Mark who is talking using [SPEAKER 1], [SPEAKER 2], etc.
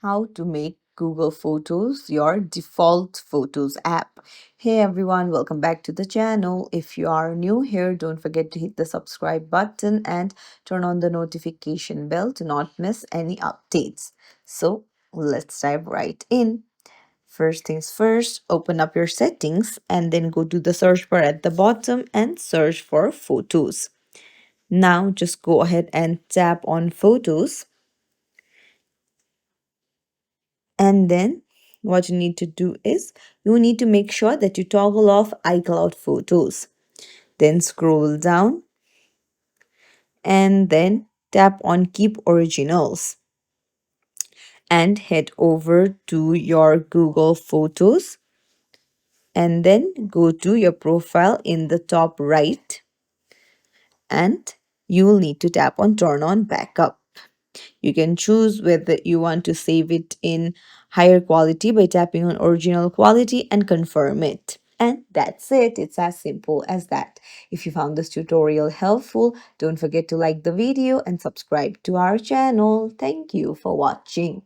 [SPEAKER 1] How to make Google Photos your default Photos app. Hey everyone, welcome back to the channel. If you are new here, don't forget to hit the subscribe button and turn on the notification bell to not miss any updates. So let's dive right in. First things first, open up your settings and then go to the search bar at the bottom and search for Photos. Now just go ahead and tap on Photos. And then what you need to do is you need to make sure that you toggle off iCloud Photos. Then scroll down and then tap on Keep Originals and head over to your Google Photos and then go to your profile in the top right and you will need to tap on Turn on Backup. You can choose whether you want to save it in higher quality by tapping on original quality and confirm it. And that's it. It's as simple as that. If you found this tutorial helpful, don't forget to like the video and subscribe to our channel. Thank you for watching.